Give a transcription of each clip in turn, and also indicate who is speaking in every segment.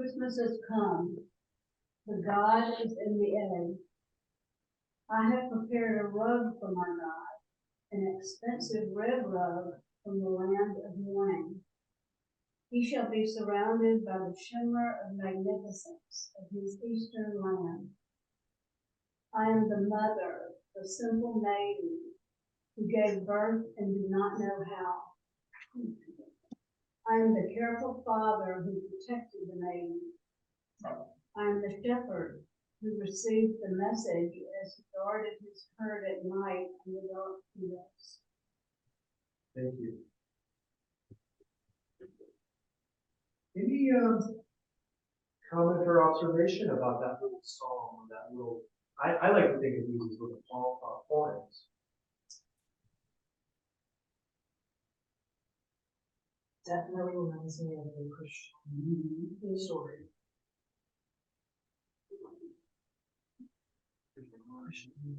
Speaker 1: Christmas has come. The God is in the egg. I have prepared a rug for my God, an expensive red rug from the land of mourning. He shall be surrounded by the shimmer of magnificence of his eastern land. I am the mother, the simple maiden, who gave birth and did not know how. I am the careful father who protected the maiden. I am the shepherd who received the message as he guarded his herd at night in the dark fields.
Speaker 2: Thank you. Any comment or observation about that little song or that little? I like to think of these as little poems.
Speaker 3: Definitely reminds me of the Christian story.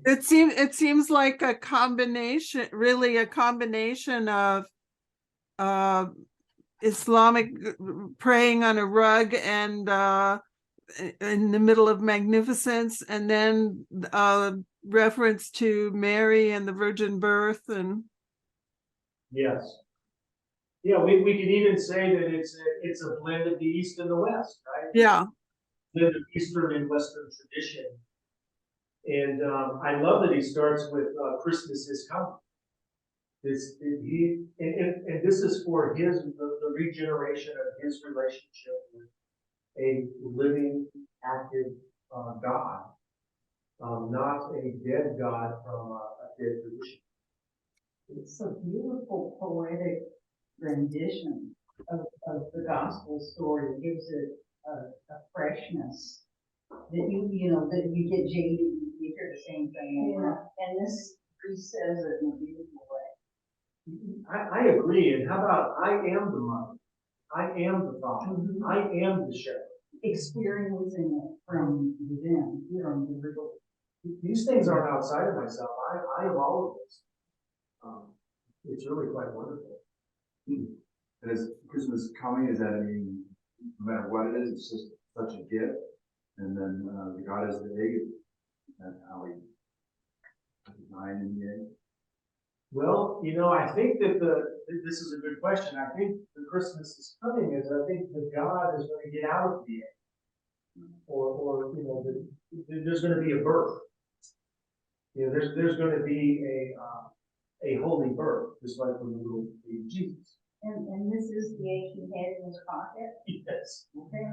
Speaker 4: It seems like a combination, really a combination of Islamic praying on a rug and in the middle of magnificence, and then reference to Mary and the virgin birth. And
Speaker 2: Yes. Yeah, we could even say that it's a blend of the East and the West, right?
Speaker 4: yeah.
Speaker 2: Blend of Eastern and Western tradition. And I love that he starts with Christmas is coming. And this is for the regeneration of his relationship with a living, active God, not a dead God from a dead tradition.
Speaker 3: It's a beautiful poetic rendition of the gospel story. It gives it a freshness that that you get jaded, you hear the same thing over. And this says it in a beautiful way.
Speaker 2: I agree. And how about I am the mother, I am the father, I am the shepherd.
Speaker 3: Experiencing it from within, from the riddle.
Speaker 2: These things aren't outside of myself. I am all of this. It's really quite wonderful.
Speaker 5: And is Christmas coming? Is that, I mean, no matter what it is, it's just such a gift. And then the God is the egg. That's how we design in the egg.
Speaker 2: Well, I think that this is a good question. I think the Christmas is coming is I think that God is going to get out of the egg, or there's going to be a birth. There's going to be a holy birth, just like when the little baby Jesus.
Speaker 3: And this is the egg he had in his pocket.
Speaker 2: Yes.
Speaker 3: Okay.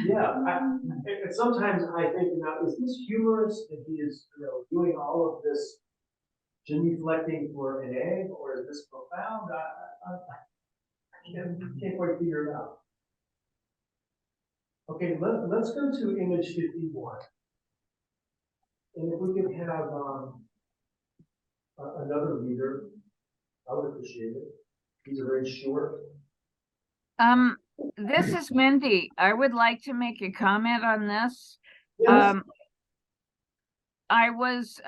Speaker 2: Yeah. And sometimes I think, is this humorous that he is doing all of this genuflecting for an egg, or is this profound? I can't quite figure it out. Okay, let's go to image 51. And if we could have another reader, I would appreciate it. These are very short.
Speaker 6: This is Mindy. I would like to make a comment on this.
Speaker 2: Yes.
Speaker 6: I was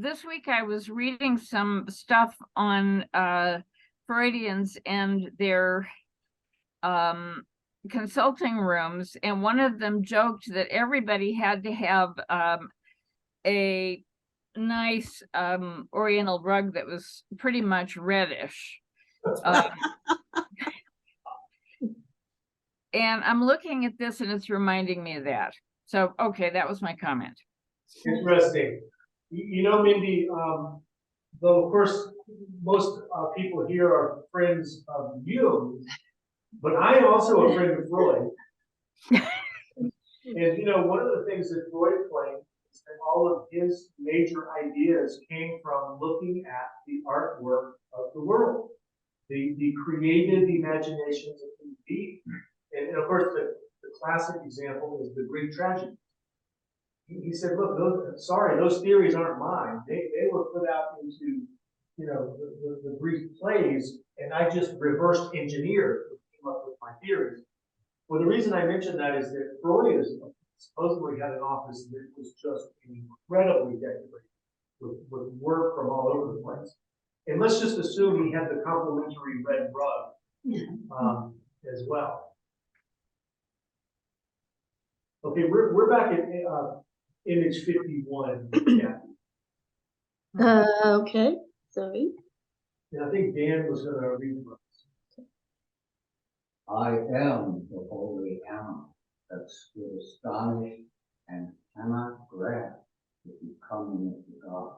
Speaker 6: this week I was reading some stuff on Freudians and their consulting rooms, and one of them joked that everybody had to have a nice oriental rug that was pretty much reddish. And I'm looking at this and it's reminding me of that. So, okay, that was my comment.
Speaker 2: Interesting. Mindy, though of course most people here are friends of Jung, but I am also a friend of Freud. And one of the things that Freud claimed is that all of his major ideas came from looking at the artwork of the world, the creative imaginations of human beings. And of course, the classic example is the Greek tragedy. He said, look, those theories aren't mine. They were put out into, the Greek plays, and I just reversed engineered and came up with my theories. Well, the reason I mention that is that Freud supposedly had an office that was just incredibly decorated with work from all over the place. And let's just assume he had the complimentary red rug as well. Okay, we're back at, image 51, yeah,
Speaker 7: Okay, sorry.
Speaker 2: and I think Dan was gonna read for us.
Speaker 8: I am the holy animal that stood astonished and cannot grasp the becoming of the God.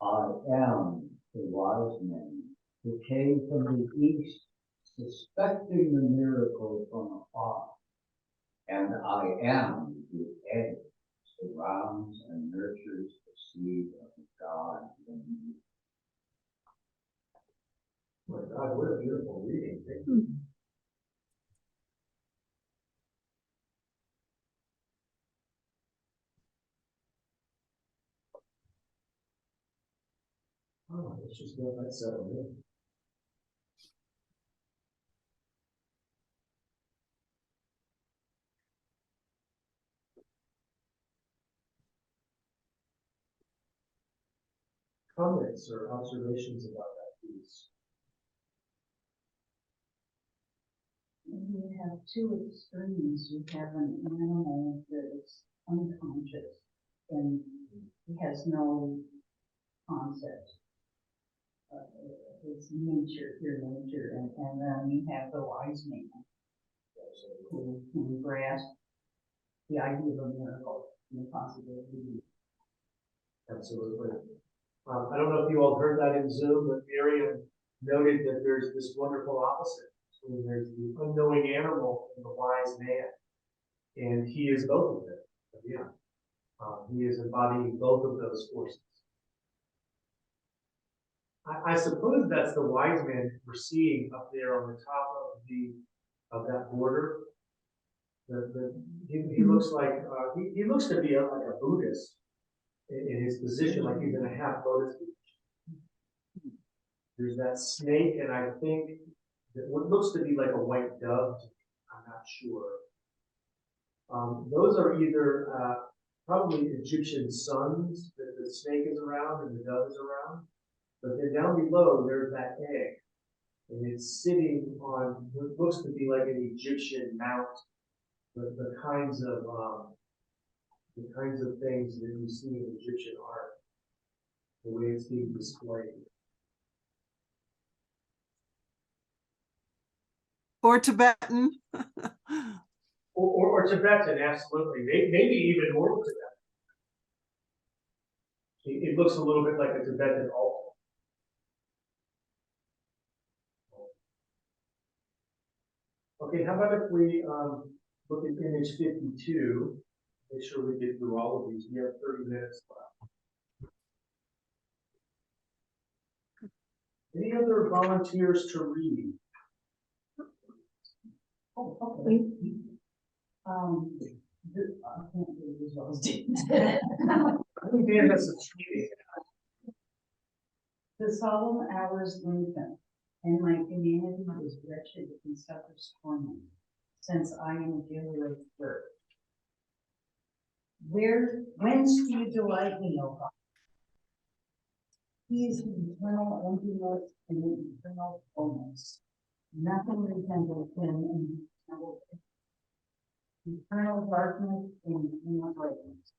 Speaker 8: I am the wise man who came from the east, suspecting the miracle from afar. And I am the egg that surrounds and nurtures the seed of God in me.
Speaker 2: My God, what a beautiful reading. Thank you. Oh, let's just let that settle in. Comments or observations about that piece?
Speaker 3: You have two extremes. You have an animal that is unconscious and he has no concept. It's nature, pure nature, and then you have the wise man who can grasp the idea of a miracle and the possibility.
Speaker 2: Absolutely. I don't know if you all heard that in Zoom, but Miriam noted that there's this wonderful opposite. So there's the unknowing animal and the wise man. And he is both of them. Yeah. He is embodying both of those forces. I suppose that's the wise man we're seeing up there on the top of that border. He looks like he looks to be like a Buddhist in his position, like he's in a half lotus position. There's that snake, and I think that what looks to be like a white dove. I'm not sure. Those are either probably Egyptian suns that the snake is around and the dove is around. But then down below, there's that egg, and it's sitting on what looks to be like an Egyptian mount. The kinds of things that you see in Egyptian art, the way it's being displayed.
Speaker 4: Or Tibetan.
Speaker 2: Or Tibetan, absolutely. Maybe even more Tibetan. It looks a little bit like a Tibetan altar. Okay, how about if we look at image 52, make sure we get through all of these. We have 30 minutes left. Any other volunteers to read?
Speaker 3: Oh, okay. I can't do it as well as Dan.
Speaker 2: I think Dan has some reading.
Speaker 3: The solemn hours lengthen, and my humanity is wretched and suffers torment, since I am a dealer of birth. Whence do you delight me, O God? He is the eternal emptiness and the eternal fullness. Nothing resembles him in eternal darkness and eternal brightness.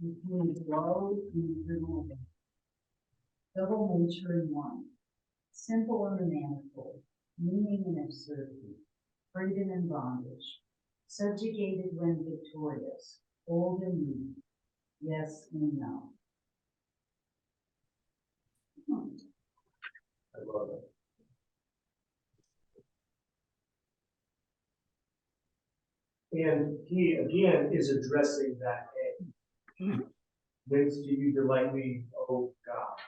Speaker 3: Between glow and eternal day. Double nature in one, simple and manifold, meaning and absurdity, freedom and bondage, subjugated when victorious, old and new, yes and no.
Speaker 2: I love it. And he, again, is addressing that egg. Whence do you delight me, oh God?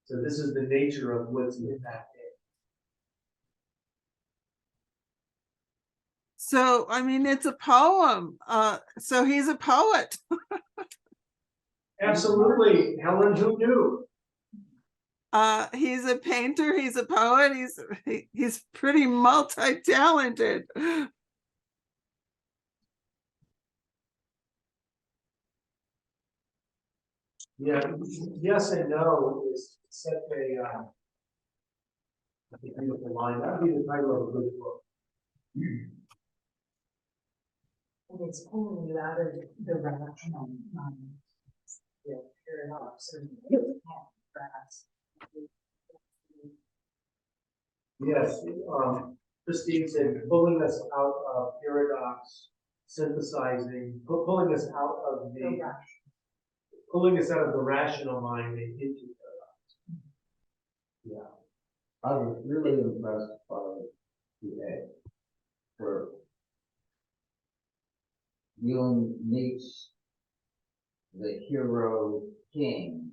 Speaker 2: So this is the nature of what's in that egg.
Speaker 4: So, I mean, it's a poem. So he's a poet.
Speaker 2: Absolutely, Helen, who knew?
Speaker 4: He's a painter, he's a poet, he's pretty multi-talented.
Speaker 2: Yeah, yes and no is such a beautiful line. That would be the title of a good book.
Speaker 3: And it's pulling you out of the rational mind. Yeah, paradox or grass.
Speaker 2: Yes, Christine said, pulling us out of paradox, synthesizing, pulling us out of pulling us out of the rational mind and into paradox. Yeah.
Speaker 8: I was really impressed by the egg, where Jung meets the hero king,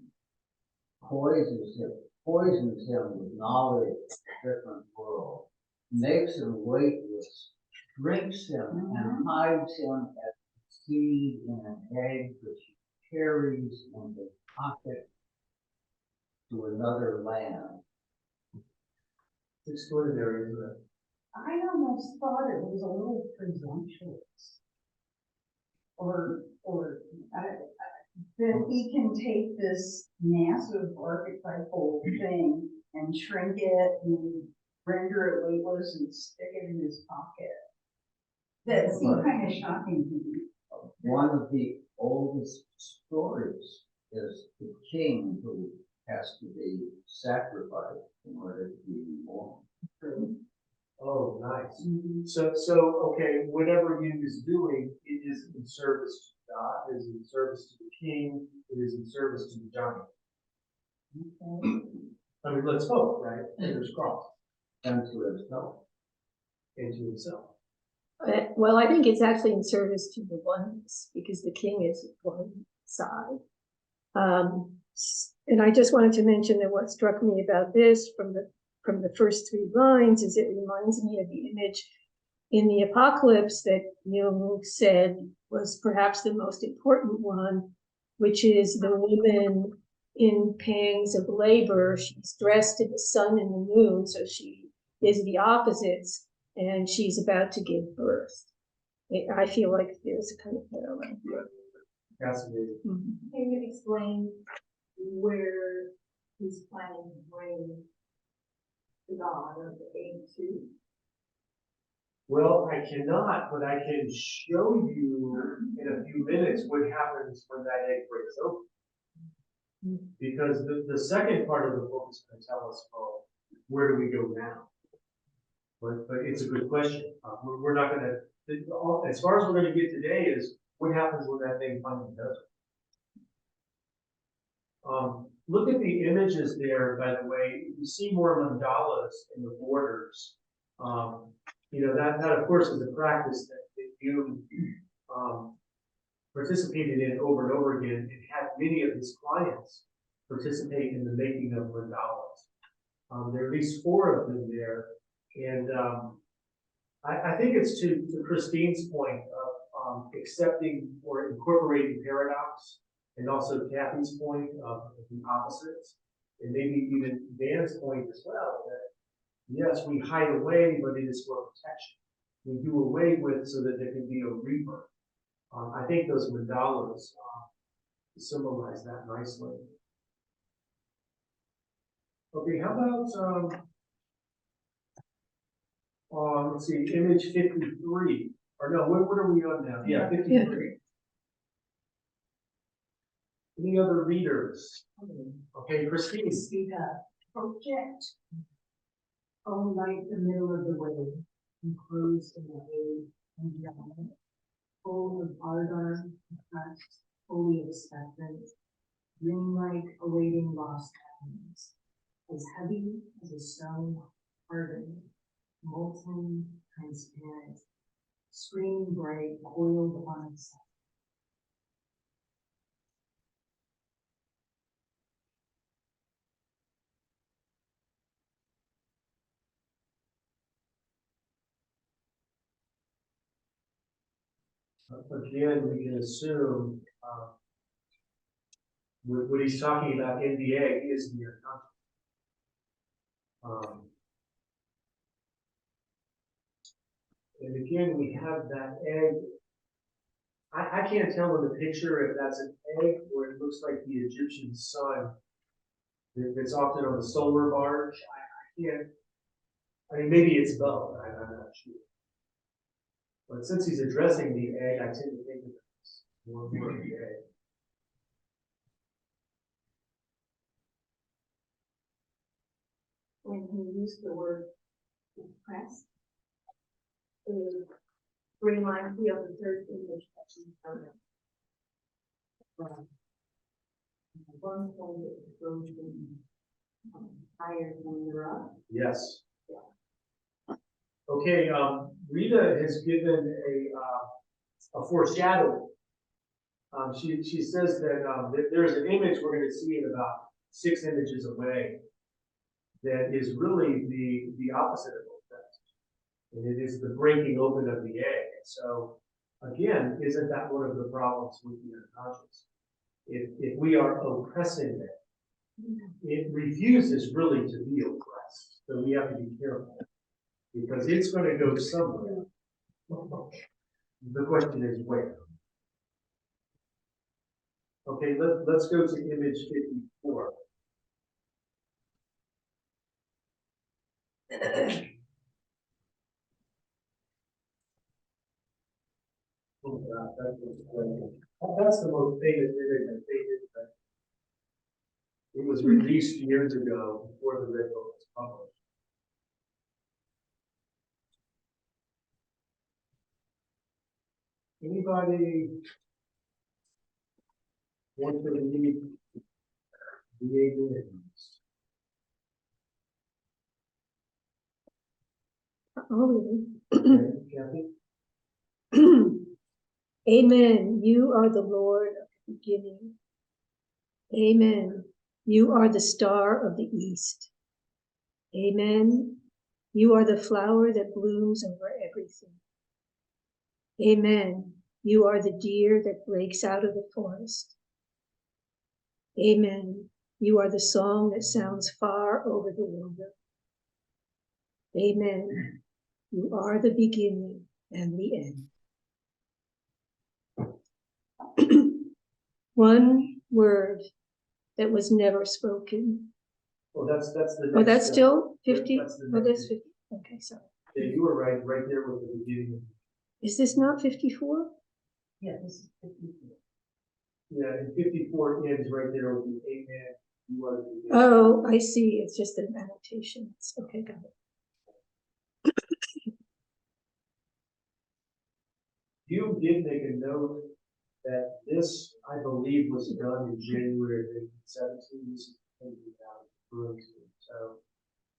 Speaker 8: poisons him with knowledge of a different world, makes him weightless, drinks him and hides him as a seed in an egg which he carries in his pocket to another land.
Speaker 2: It's extraordinary, isn't it?
Speaker 3: I almost thought it was a little presumptuous. Or that he can take this massive archetypal thing and shrink it and render it weightless and stick it in his pocket. That seemed kind of shocking to me.
Speaker 8: One of the oldest stories is the king who has to be sacrificed in order to be born.
Speaker 2: Oh, nice.
Speaker 3: Mm-hmm.
Speaker 2: So, okay, whatever Jung is doing, it is in service to God, it is in service to the king, it is in service to the giant.
Speaker 3: Okay.
Speaker 2: I mean, let's hope, right? Fingers crossed.
Speaker 8: And to himself.
Speaker 2: And to himself.
Speaker 7: Well, I think it's actually in service to the oneness, because the king is one side. And I just wanted to mention that what struck me about this from the first 3 lines is it reminds me of the image in the Apocalypse that Jung said was perhaps the most important one, which is the woman in pangs of labor. She's dressed in the sun and the moon, so she is the opposites, and she's about to give birth. I feel like there's a kind of parallel here.
Speaker 2: Fascinating.
Speaker 3: Can you explain where he's planning to bring the God of the egg to?
Speaker 2: Well, I cannot, but I can show you in a few minutes what happens when that egg breaks open. Because the second part of the book is going to tell us, well, where do we go now? But it's a good question. We're not going to, as far as we're going to get today is what happens when that thing finally does it. Look at the images there, by the way. You see more mandalas in the borders. You know, that of course is a practice that you participated in over and over again, and had many of his clients participate in the making of mandalas. There are at least 4 of them there, and I think it's to Christine's point of accepting or incorporating paradox, and also Kathy's point of the opposites, and maybe even Dan's point as well, that yes, we hide away, but it is for protection. We do away with so that there can be a rebirth. I think those mandalas symbolize that nicely. Okay, how about let's see, image 53. Or no, what are we on now? Yeah, 53. Any other readers? Okay, Christine.
Speaker 3: Speak up. Project. Oh, light the middle of the way, enclosed in the age and beyond, full of ardor, trust, fully expectant, dreamlike awaiting lost happiness, as heavy as a stone, hardened, molten, transparent, screaming bright, coiled on itself.
Speaker 2: Again, we can assume what he's talking about in the egg is the unconscious. And again, we have that egg. I can't tell in the picture if that's an egg or it looks like the Egyptian sun that's often on the solar barge. I can't. I mean, maybe it's both. I'm not sure. But since he's addressing the egg, I tend to think of this one word, the egg.
Speaker 1: When he used the word press, it reminds me of the third English section of it. One thing that goes higher than the rock.
Speaker 2: Yes. Okay, Rita has given a foreshadowing. She says that there's an image we're going to see in about 6 images away that is really the opposite of that. And it is the breaking open of the egg. So again, isn't that one of the problems with the unconscious? If we are oppressing it, it refuses really to be oppressed. So we have to be careful because it's going to go somewhere. The question is where. Okay, let's go to image 54. Oh, God, that's the most famous image I think. It was released years ago before the Red Book was published. Anybody want to read the aliens?
Speaker 7: Oh,
Speaker 2: Okay, Kathy?
Speaker 7: Amen. You are the Lord of the beginning. Amen. You are the star of the east. Amen. You are the flower that blooms over everything. Amen. You are the deer that breaks out of the forest. Amen. You are the song that sounds far over the water. Amen. You are the beginning and the end. One word that was never spoken.
Speaker 2: Oh, that's the next.
Speaker 7: Oh, that's still 50?
Speaker 2: That's the
Speaker 7: Oh,
Speaker 2: next
Speaker 7: that's
Speaker 2: one.
Speaker 7: 50. Okay, sorry.
Speaker 2: Yeah, you were right there with the beginning.
Speaker 7: Is this not 54?
Speaker 3: Yeah, this is 54.
Speaker 2: Yeah, and 54 ends right there with the amen. You are the beginning.
Speaker 7: Oh, I see. It's just an annotation. Okay, got it.
Speaker 2: You did make a note that this, I believe, was done in January of 2017. This is so,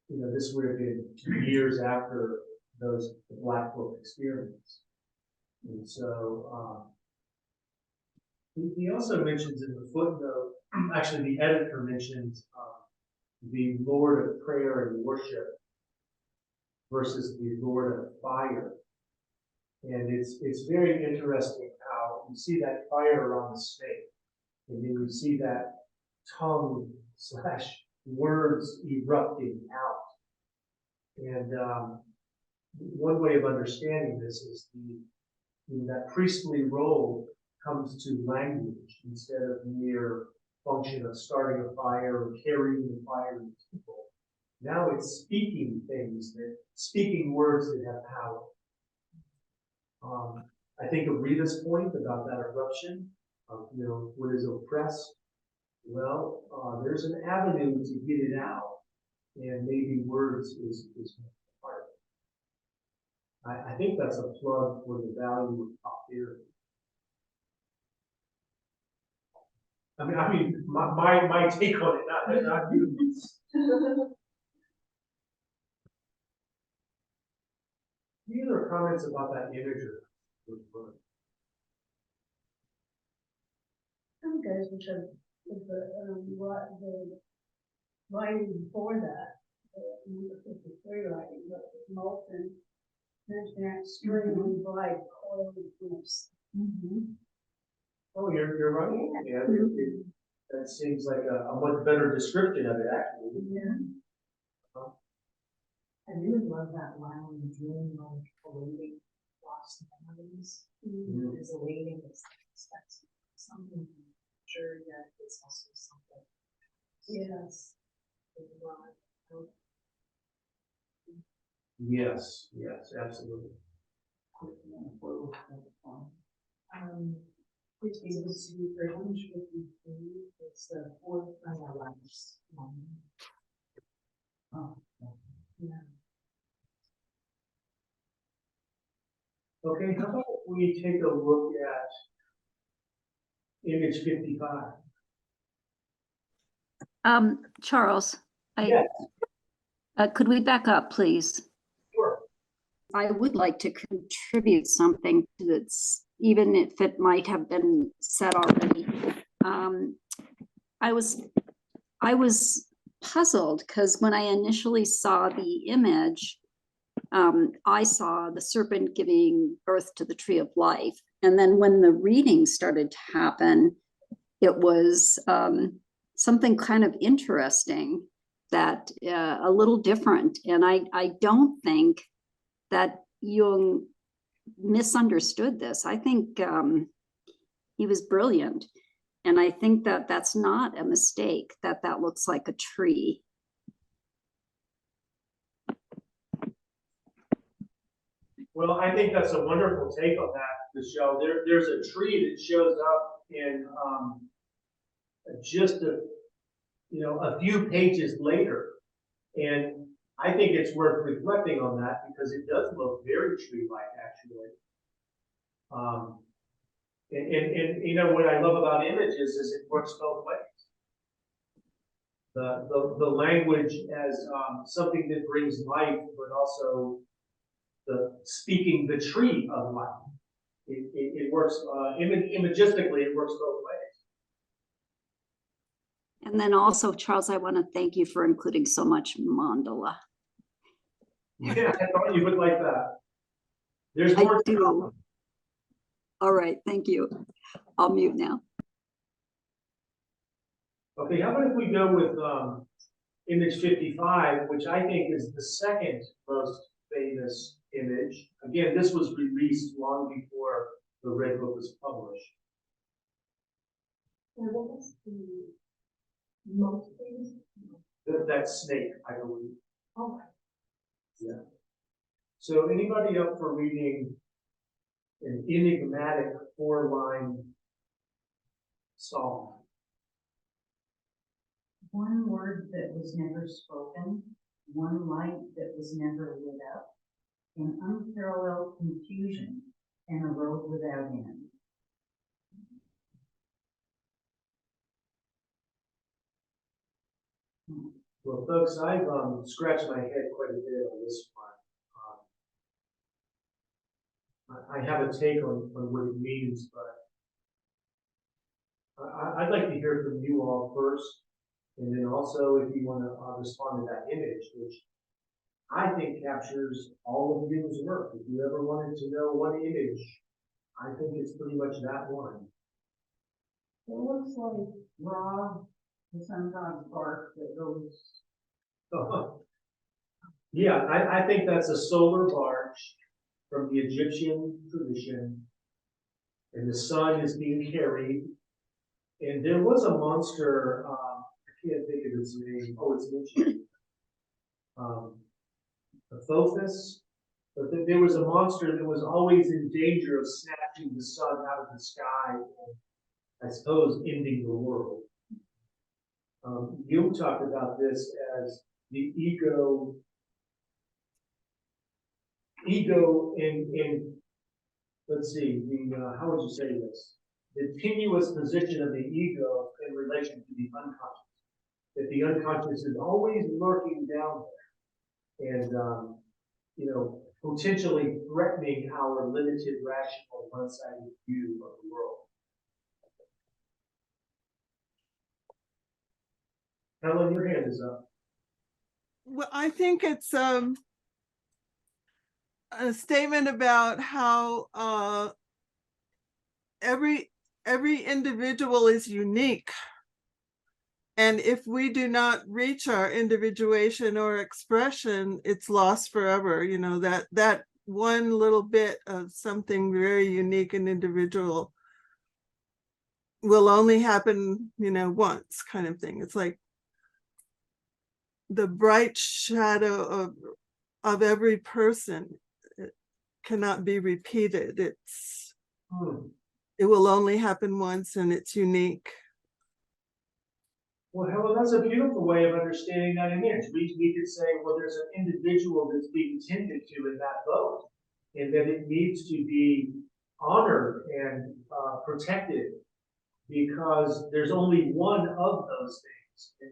Speaker 2: you know, this would have been 2 years after the Black Book experience. And so, he also mentions in the footnote, actually the editor mentions the Lord of prayer and worship versus the Lord of fire. And it's very interesting how you see that fire around the snake, and then you see that tongue / words erupting out. And one way of understanding this is that priestly role comes to language instead of mere function of starting a fire or carrying the fire to people. Now it's speaking things, speaking words that have power. I think of Rita's point about that eruption of, you know, what is oppressed. Well, there's an avenue to get it out, and maybe words is part of it. I think that's a plug for the value of pop theory. I mean, my take on it, not you. Any other comments about that imagery?
Speaker 1: Some guys with the writing before that, the number 53 writing, but molten, transparent, string, bright, coiled lips.
Speaker 2: Oh, you're right. Yeah, that seems like a much better description of it, actually.
Speaker 1: Yeah.
Speaker 3: I really love that line when you dream like awaiting lost memories. There's a waiting that's something sure that it's also something.
Speaker 1: Yes.
Speaker 2: Yes, absolutely.
Speaker 3: It was for 153, it's the fourth from the last one. Oh, yeah.
Speaker 2: Okay, how about we take a look at image 55?
Speaker 9: Charles,
Speaker 2: Yes,
Speaker 9: could we back up, please?
Speaker 2: sure.
Speaker 9: I would like to contribute something to this, even if it might have been said already. I was puzzled because when I initially saw the image, I saw the serpent giving birth to the tree of life. And then when the reading started to happen, it was something kind of interesting, that a little different. And I don't think that Jung misunderstood this. I think he was brilliant. And I think that that's not a mistake, that that looks like a tree.
Speaker 2: Well, I think that's a wonderful take on that, Michelle. There's a tree that shows up in just a few pages later. And I think it's worth reflecting on that because it does look very tree-like, actually. And what I love about images is it works both ways. The language as something that brings life, but also speaking the tree of life. It works imagistically. It works both ways.
Speaker 9: And then also, Charles, I want to thank you for including so much mandala.
Speaker 2: Yeah, I thought you would like that. There's
Speaker 9: I
Speaker 2: more.
Speaker 9: do. All right, thank you. I'll mute now.
Speaker 2: Okay, how about if we go with image 55, which I think is the second most famous image. Again, this was released long before the Red Book was published.
Speaker 3: And what was the most famous?
Speaker 2: That snake, I believe.
Speaker 3: Oh,
Speaker 2: Yeah. So anybody up for reading an enigmatic 4-line psalm?
Speaker 3: one word that was never spoken, one light that was never lit up, an unparalleled confusion, and a road without end.
Speaker 2: Well, folks, I've scratched my head quite a bit on this one. I have a take on what it means, but I'd like to hear from you all first, and then also if you want to respond to that image, which I think captures all of Jung's work. If you ever wanted to know one image, I think it's pretty much that one.
Speaker 3: It looks like Ra, the sun god's bark that goes.
Speaker 2: Yeah, I think that's a solar barge from the Egyptian tradition, and the sun is being carried. And there was a monster, I can't think of its name. Oh, it's mentioned. Apophis. But there was a monster that was always in danger of snatching the sun out of the sky and, I suppose, ending the world. Jung talked about this as the ego in let's see, how would you say this? The tenuous position of the ego in relation to the unconscious. That the unconscious is always lurking down there and, potentially threatening our limited, rational, one-sided view of the world. Helen, your hand is up.
Speaker 4: Well, I think it's a statement about how every individual is unique. And if we do not reach our individuation or expression, it's lost forever. That one little bit of something very unique and individual will only happen, once, kind of thing. It's like the bright shadow of every person cannot be repeated.
Speaker 2: Hmm.
Speaker 4: It will only happen once and it's unique.
Speaker 2: Well, Helen, that's a beautiful way of understanding that image. We could say, well, there's an individual that's being tended to in that boat, and that it needs to be honored and protected because there's only one of those things. And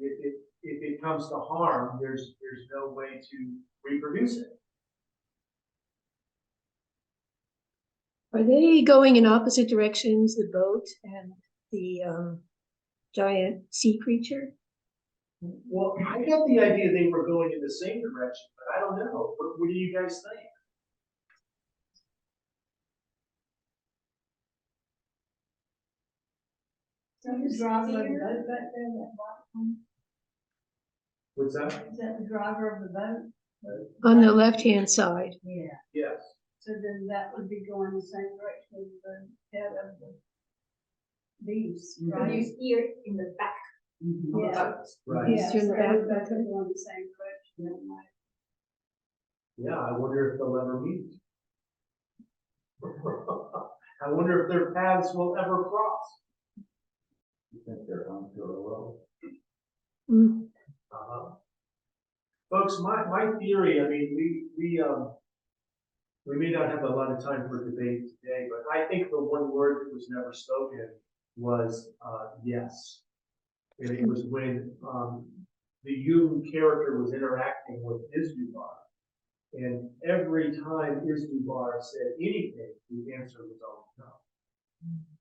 Speaker 2: if it comes to harm, there's no way to reproduce it.
Speaker 7: Are they going in opposite directions, the boat and the giant sea creature?
Speaker 2: Well, I got the idea they were going in the same direction, but I don't know. What do you guys think?
Speaker 1: Is that the driver of the boat back there, that black one?
Speaker 2: What's that?
Speaker 1: Is that the driver of the boat?
Speaker 7: On the left-hand side.
Speaker 1: Yeah,
Speaker 2: Yes.
Speaker 1: so then that would be going the same direction as the head of the beast, right?
Speaker 3: ear in the back.
Speaker 1: Yeah.
Speaker 2: Right.
Speaker 1: Yeah,
Speaker 7: Turn
Speaker 1: so
Speaker 7: back,
Speaker 1: everybody's
Speaker 7: okay.
Speaker 1: going the same direction, that might.
Speaker 2: Yeah, I wonder if they'll ever meet. I wonder if their paths will ever cross.
Speaker 8: You think they're unparalleled?
Speaker 7: Mm.
Speaker 2: Folks, my theory, I mean, we may not have a lot of time for debate today, but I think the one word that was never spoken was yes. And it was when the Jung character was interacting with Isdubar. And every time Isdubar said anything, the answer was always no.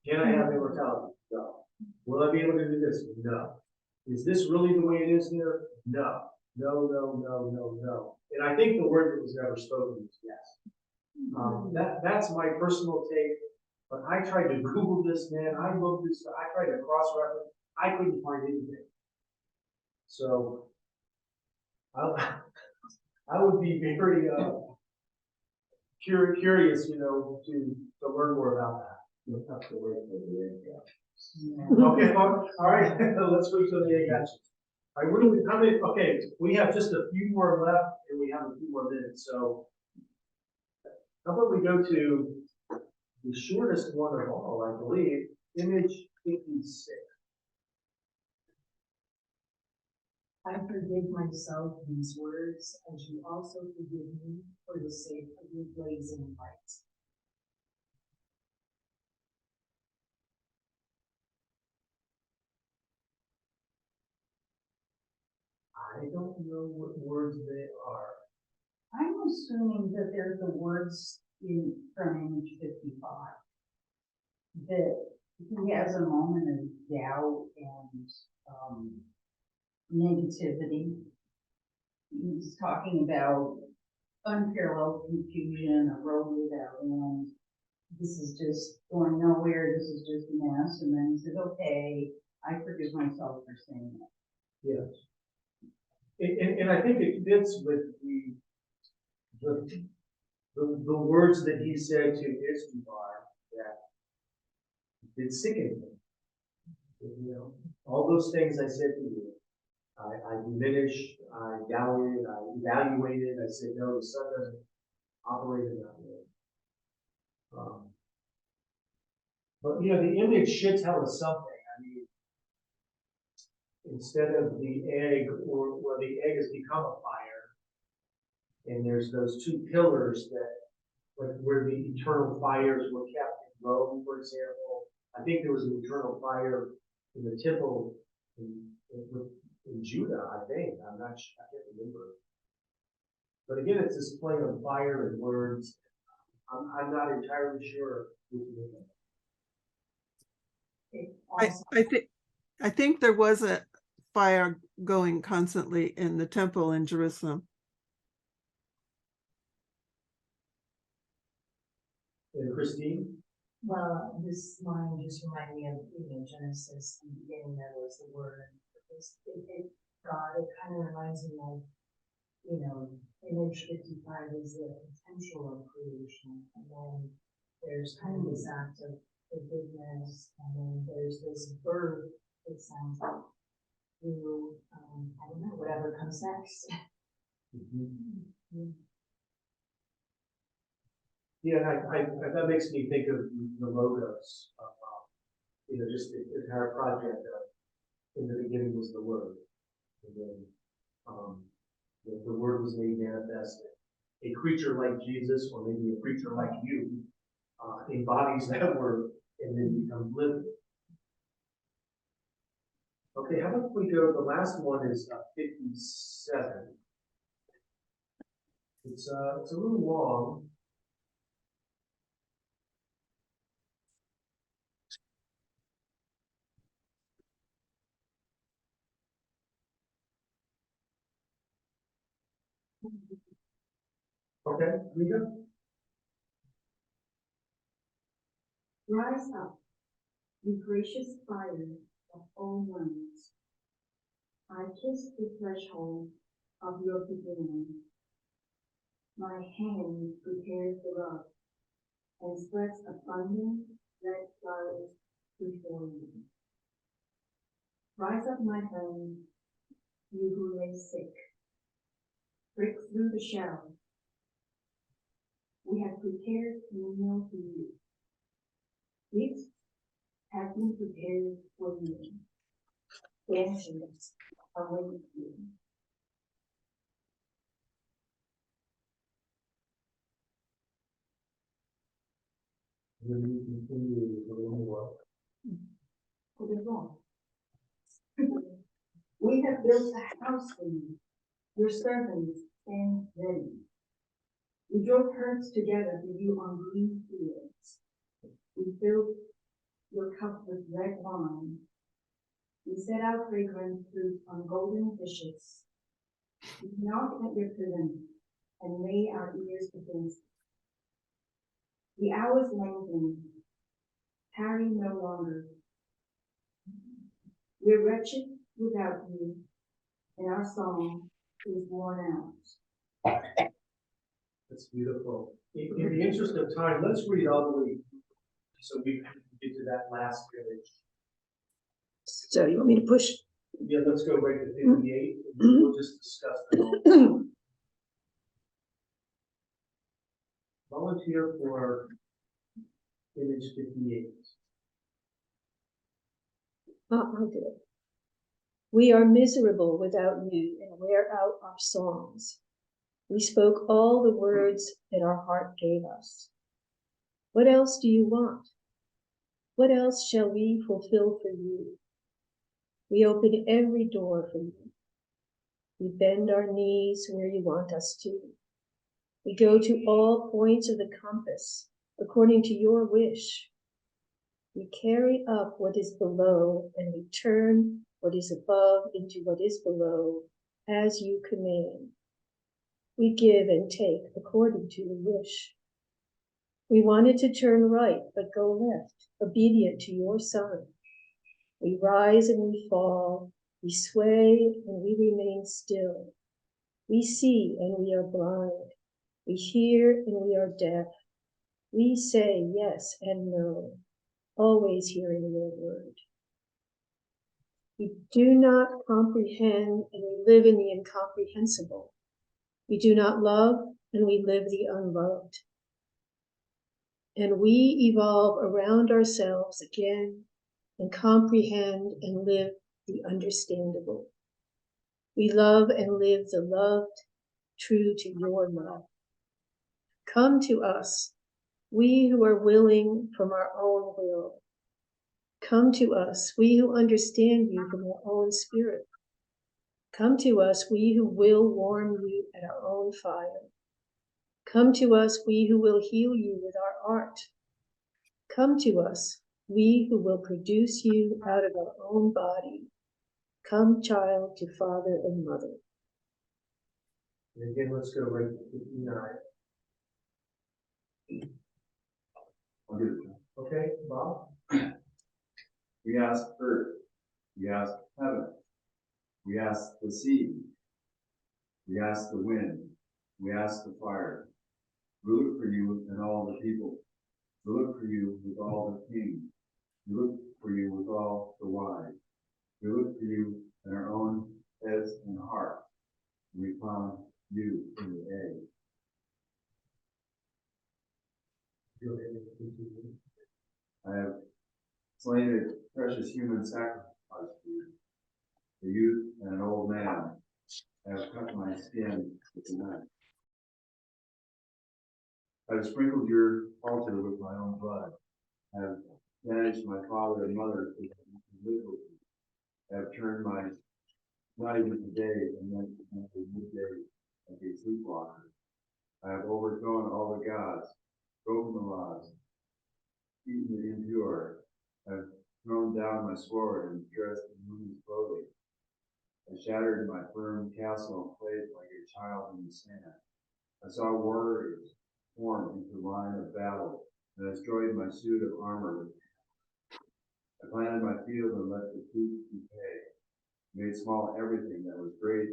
Speaker 2: Can I have immortality? No. Will I be able to do this? No. Is this really the way it is there? No. No, no, no, no, no. And I think the word that was never spoken is yes. That's my personal take. But I tried to Google this, man. I looked this. I tried to cross-reference. I couldn't find anything. So I would be very curious, you know, to learn more about that.
Speaker 8: You'll have to wait for the egg out.
Speaker 2: Okay, all right. Let's wait till the egg hatches. All right, what do we? How many? Okay, we have just a few more left, and we have a few more minutes. So how about we go to the shortest one of all, I believe, image 56.
Speaker 3: I forgive myself these words, as you also forgive me for the sake of your blazing light.
Speaker 2: I don't know what words they are.
Speaker 3: I'm assuming that they're the words from image 55. That he has a moment of doubt and negativity. He's talking about unparalleled confusion, a road without end. This is just going nowhere. This is just a mess. And then he said, "Okay, I forgive myself for saying that."
Speaker 2: Yes. And I think it fits with the words that he said to Isdubar that it sickened him. You know, all those things I said to you, I diminished, I doubted, I evaluated, I said, no, the sun doesn't operate in that way. But you know, the image should tell us something. I mean, instead of the egg, or where the egg has become a fire, and there's those two pillars that, like where the eternal fires were kept in Rome, for example. I think there was an eternal fire in the temple in Judah, I think. I'm not sure, I can't remember. But again, it's this play on fire and words. I'm not entirely sure.
Speaker 4: I think there was a fire going constantly in the temple in Jerusalem.
Speaker 2: And Christine?
Speaker 3: Well, this line just reminded me of, Genesis, in the beginning, there was the word. God, it kind of reminds me of, image 55 is the potential of creation. And then there's kind of this act of forgiveness, and then there's this birth, it sounds like, through, I don't know, whatever comes next.
Speaker 2: Yeah, that makes me think of the logos of, just the entire project of, in the beginning was the Word. And then, the Word was made manifest. A creature like Jesus, or maybe a creature like you, embodies that Word and then becomes living. Okay, how about we go, the last one is 57. It's a little long. Okay, here we go.
Speaker 1: Rise up, you gracious fire of all ones. I kiss the threshold of your beginning. My hand prepares the rug and spreads abundant red flowers before you. Rise up, my friend, you who lay sick. Break through the shell. We have prepared a meal for you. Gifts have been prepared for you. Dancers await you.
Speaker 2: Then we continue with a little more.
Speaker 1: Put it wrong. We have built a house for you. Your servants stand ready. We drove herds together for you on green fields. We filled your cup with red wine. We set out fragrant fruit on golden dishes. We knock at your prison and lay our ears against it. The hours lengthen. Tarry no longer. We're wretched without you, and our song is worn out.
Speaker 2: That's beautiful. In the interest of time, let's read all the way so we can get to that last village.
Speaker 7: So you want me to push?
Speaker 2: Yeah, let's go right to 58, and then we'll just discuss them all. Volunteer for image 58.
Speaker 7: I'll do it. We are miserable without you and wear out our songs. We spoke all the words that our heart gave us. What else do you want? What else shall we fulfill for you? We open every door for you. We bend our knees where you want us to. We go to all points of the compass according to your wish. We carry up what is below and we turn what is above into what is below as you command. We give and take according to your wish. We wanted to turn right, but go left, obedient to your Son. We rise and we fall, we sway and we remain still. We see and we are blind. We hear and we are deaf. We say yes and no, always hearing your word. We do not comprehend and we live in the incomprehensible. We do not love and we live the unloved. And we evolve around ourselves again and comprehend and live the understandable. We love and live the loved, true to your love. Come to us, we who are willing from our own will. Come to us, we who understand you from our own spirit. Come to us, we who will warm you at our own fire. Come to us, we who will heal you with our art. Come to us, we who will produce you out of our own body. Come, child, to father and mother.
Speaker 2: And again, let's go right to 59.
Speaker 5: I'll do it.
Speaker 2: Okay, Bob?
Speaker 5: We ask earth, we ask heaven, we ask the sea, we ask the wind, we ask the fire. We look for you and all the people. We look for you with all the kings. We look for you with all the wise. We look for you in our own heads and hearts. We found you in the egg. I have slain a precious human sacrifice for you. A youth and an old man. I have cut my skin with a knife. I have sprinkled your altar with my own blood. I have banished my father and mother to live with me. I have turned my night into day and then into midday like a sleepwalker. I have overthrown all the gods, broken the laws, eaten the impure. I have thrown down my sword and dressed in women's clothing. I shattered my firm castle and played like a child in the sand. I saw warriors form into line of battle, and I destroyed my suit of armor. I planted my field and let the fruit decay. Made small everything that was great,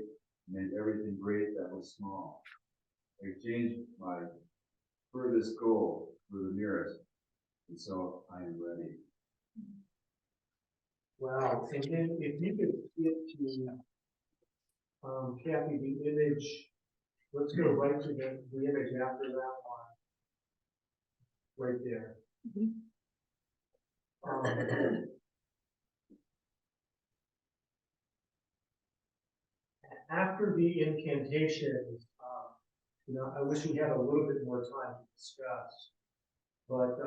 Speaker 5: made everything great that was small. I exchanged my furthest goal for the nearest, and so I am ready.
Speaker 2: Wow, and then if you could get to, Kathy, the image, let's go right to the image after that one. Right there. After the incantations, I wish we had a little bit more time to discuss. But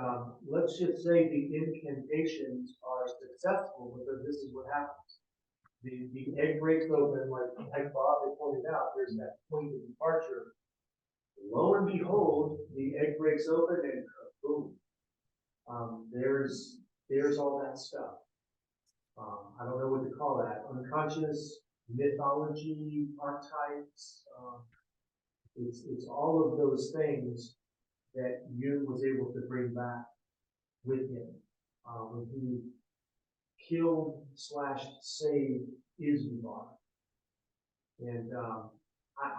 Speaker 2: let's just say the incantations are successful, because this is what happens. The egg breaks open, like Bob had pointed out, there's that point of departure. Lo and behold, the egg breaks open and boom. There's all that stuff. I don't know what to call that. Unconscious mythology, archetypes. It's all of those things that Jung was able to bring back with him when he killed / saved Isambard. And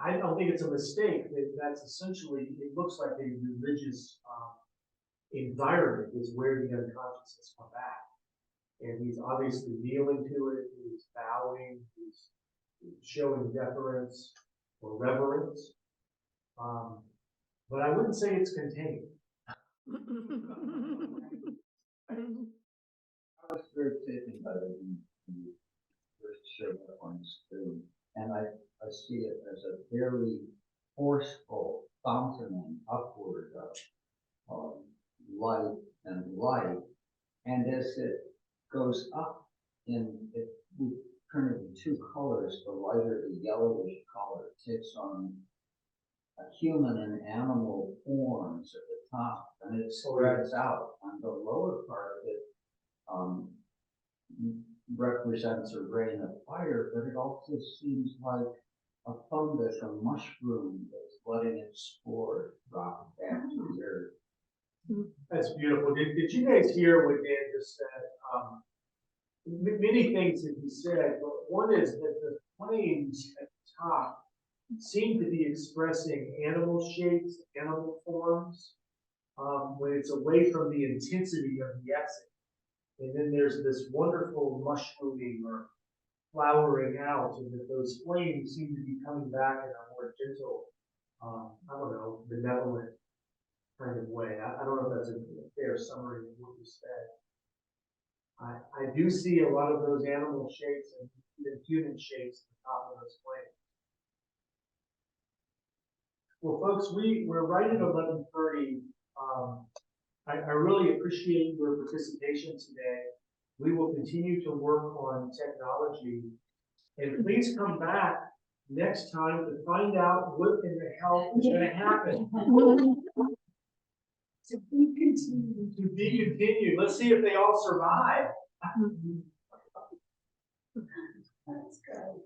Speaker 2: I don't think it's a mistake that that's essentially, it looks like a religious environment is where the unconscious has come back. And he's obviously kneeling to it, he's bowing, he's showing deference or reverence. But I wouldn't say it's contained.
Speaker 8: I was very taken by the first show up on screen, and I see it as a very forceful fountaining upward of light and light, and as it goes up if we turn it in two colors, the lighter the yellowish color takes on human and animal forms at the top, and it spreads out, and the lower part of it represents a rain of fire, but it also seems like a fungus, a mushroom that's letting its spores drop back to the earth.
Speaker 2: That's beautiful. Did you guys hear what Dan just said? Many things that he said, but one is that the flames at the top seem to be expressing animal shapes, animal forms, when it's away from the intensity of the essence. And then there's this wonderful mushrooming or flowering out, and that those flames seem to be coming back in a more gentle, I don't know, benevolent kind of way. I don't know if that's a fair summary of what you said. I do see a lot of those animal shapes and even human shapes at the top of those flames. Well, folks, we're right at 11:30. I really appreciate your participation today. We will continue to work on technology, and please come back next time to find out what in the hell is going to happen. To be continued. Let's see if they all survive.
Speaker 1: That's good.